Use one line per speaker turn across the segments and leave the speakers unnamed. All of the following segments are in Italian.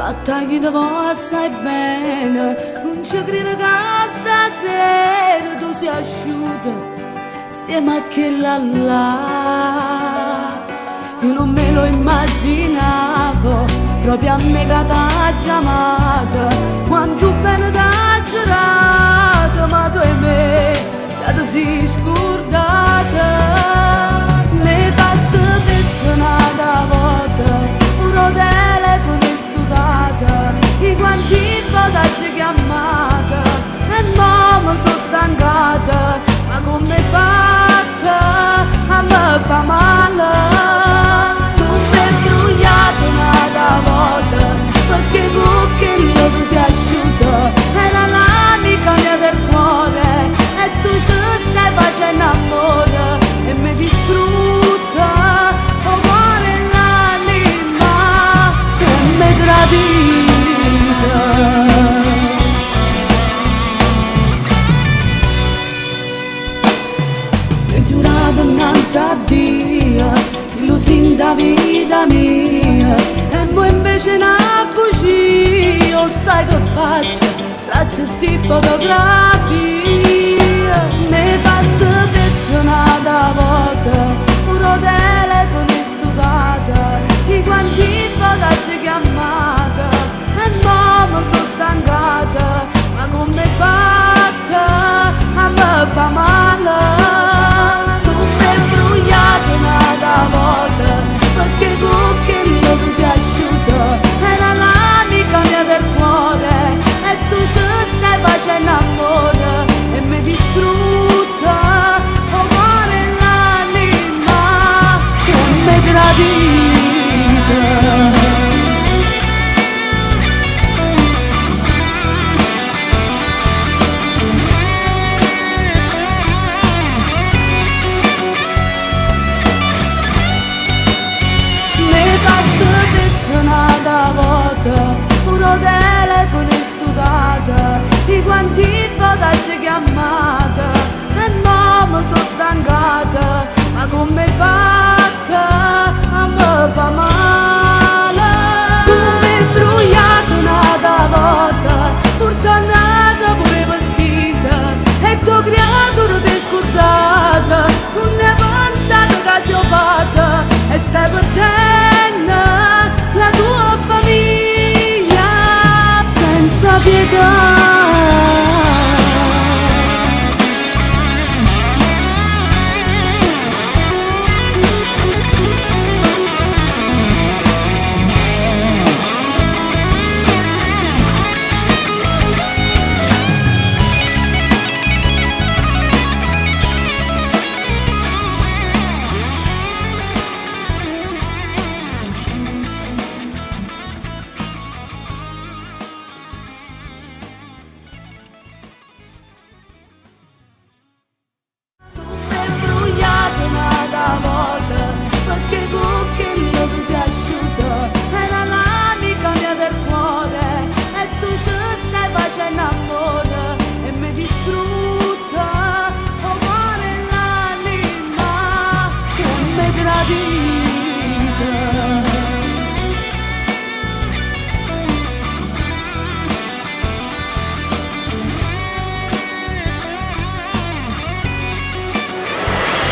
attacchi da voi assai bene, non ci credo che stasera tu sia asciutta insieme a quella là. Io non me lo immaginavo, proprio a me che t'ha chiamata, quanto bene t'ha girato, ma tu e me già ti sei scordata. Mi hai fatto festonata volta, pure telefono è studata, e quanti volte ci chiamata, e mo mi sono stancata, ma come hai fatta a me fa male. Una volta, perché con quello tu sei asciutta, era l'amica mia del cuore, e tu ci stai facendo amore e mi distrutta, oh cuore e l'anima e mi tradita. Mi giurato innanzi a Dio, illusinda vita mia, e mo invece una bugia, oh, sai che faccio, straccio sti fotografie. Mi hai fatto festonata volta, pure telefono è studata, e quanti volte ci chiamata, e mo mi sono stancata, ma come hai fatta a me fa male. Una volta, perché con quello tu sei asciutta, era l'amica mia del cuore, e tu ci stai facendo amore e mi distrutta, oh cuore e l'anima e mi tradita. Una volta, pure telefono è studata, e quanti volte ci chiamata, e mo mi sono stancata, ma come hai fatta a me fa male. Tu mi hai imbrogliato una volta, pur tornata pure vestita, e tuo creatura ti è scordata, non ne hai pensato che ci ho fatta, e stai perdendo la tua famiglia senza pietà.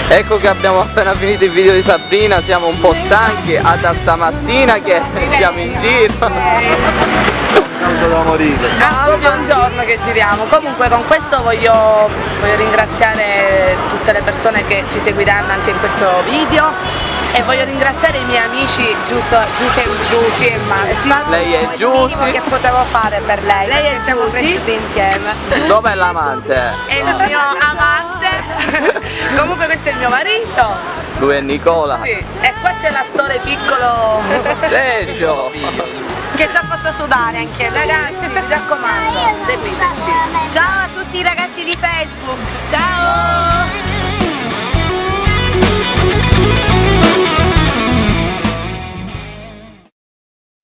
Ecco che abbiamo appena finito il video di Sabrina, siamo un po' stanchi, da stamattina che siamo in giro.
Caldo da morire.
È proprio un giorno che giriamo. Comunque con questo voglio ringraziare tutte le persone che ci seguiranno anche in questo video, e voglio ringraziare i miei amici Giusy e Massi.
Lei è Giusy.
Che potevo fare per lei?
Lei è
siamo
Giusy.
cresciuti insieme.
Dov'è l'amante?
È il mio amante. Comunque questo è il mio marito.
Lui è Nicola.
Sì. E qua c'è l'attore piccolo
Sergio.
Che ci ha fatto sudare anche lui.
Ragazzi, mi raccomando, seguiteci.
Ciao a tutti i ragazzi di Facebook.
Ciao!